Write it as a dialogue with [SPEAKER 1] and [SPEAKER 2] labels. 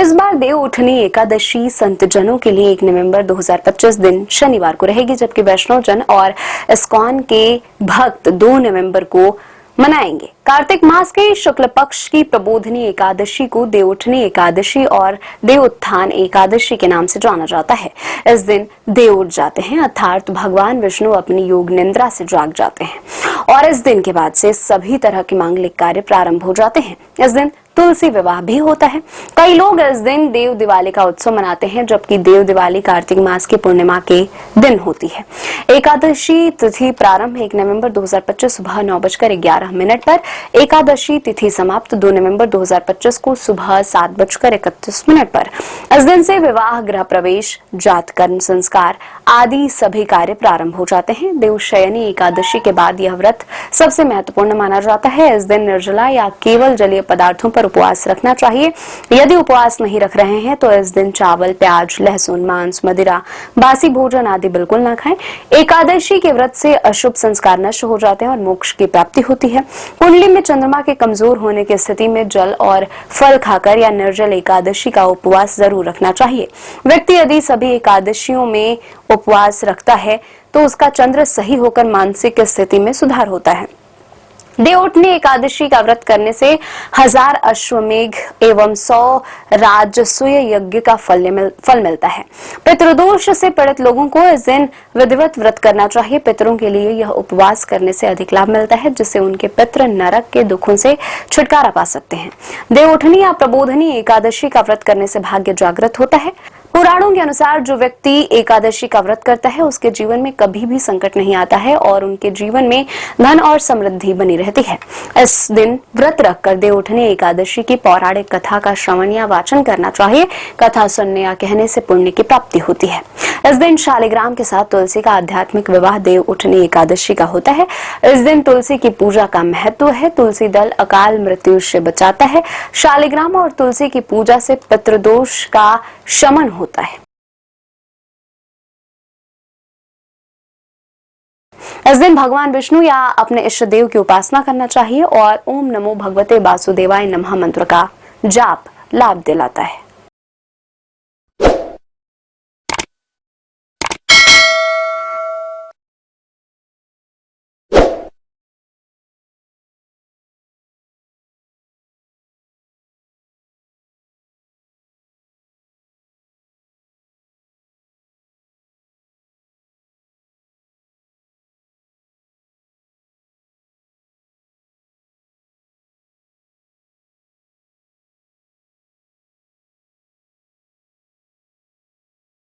[SPEAKER 1] इस बार देव उठनी एकादशी संतजनों के लिए 1 नवंबर 2025 दिन शनिवार को रहेगी, जबकि वैष्णव जन और इस्कॉन के भक्त 2 नवंबर को मनाएंगे। कार्तिक मास के शुक्ल पक्ष की प्रबोधनी एकादशी को देव उठनी एकादशी और देव उत्थान एकादशी के नाम से जाना जाता है। इस दिन देव उठ जाते हैं, अर्थात भगवान विष्णु अपनी योग निद्रा से जाग जाते हैं और इस दिन के बाद से सभी तरह के मांगलिक कार्य प्रारंभ हो जाते हैं। इस दिन तुलसी विवाह भी होता है। कई लोग इस दिन देव दिवाली का उत्सव मनाते हैं, जबकि देव दिवाली कार्तिक मास की पूर्णिमा के दिन होती है। एकादशी तिथि प्रारंभ 1 नवंबर 2025 सुबह 9:11 पर, एकादशी तिथि समाप्त 2 नवंबर 2025 को सुबह 7:31 पर। इस दिन से विवाह, गृह प्रवेश, जातकर्म संस्कार आदि सभी कार्य प्रारंभ हो जाते हैं। देवशयनी एकादशी के बाद यह व्रत सबसे महत्वपूर्ण माना जाता है। इस दिन निर्जला या केवल जलीय पदार्थों पर उपवास रखना चाहिए। यदि उपवास नहीं रख रहे हैं तो इस दिन चावल, प्याज, लहसुन, मांस, मदिरा, बासी भोजन आदि बिल्कुल ना खाएं। एकादशी के व्रत से अशुभ संस्कार नष्ट हो जाते हैं और मोक्ष की प्राप्ति होती है। कुंडली में चंद्रमा के कमजोर होने की स्थिति में जल और फल खाकर या निर्जल एकादशी का उपवास जरूर रखना चाहिए। व्यक्ति यदि सभी एकादशियों में उपवास रखता है तो उसका चंद्र सही होकर मानसिक स्थिति में सुधार होता है। देव उठनी एकादशी का व्रत करने से 1000 अश्वमेघ एवं 100 राजसूय यज्ञ का फल मिलता है। पितृदोष से पीड़ित लोगों को इस दिन विधिवत व्रत करना चाहिए। पितरों के लिए यह उपवास करने से अधिक लाभ मिलता है, जिससे उनके पितृ नरक के दुखों से छुटकारा पा सकते हैं। देव उठनी या प्रबोधनी एकादशी का व्रत करने से भाग्य जागृत होता है। पुराणों के अनुसार जो व्यक्ति एकादशी का व्रत करता है उसके जीवन में कभी भी संकट नहीं आता है और उनके जीवन में धन और समृद्धि बनी रहती है। इस दिन व्रत रखकर देव उठनी एकादशी की पौराणिक कथा का श्रवण या वाचन करना चाहिए। कथा सुनने या कहने से पुण्य की प्राप्ति होती है। इस दिन शालिग्राम के साथ तुलसी का आध्यात्मिक विवाह देव उठनी एकादशी का होता है। इस दिन तुलसी की पूजा का महत्व है। तुलसी दल अकाल मृत्यु से बचाता है। शालिग्राम और तुलसी की पूजा से पितृदोष का शमन होता है। इस दिन भगवान विष्णु या अपने इष्ट देव की उपासना करना चाहिए और ओम नमो भगवते वासुदेवाय नमः मंत्र का जाप लाभ दिलाता है।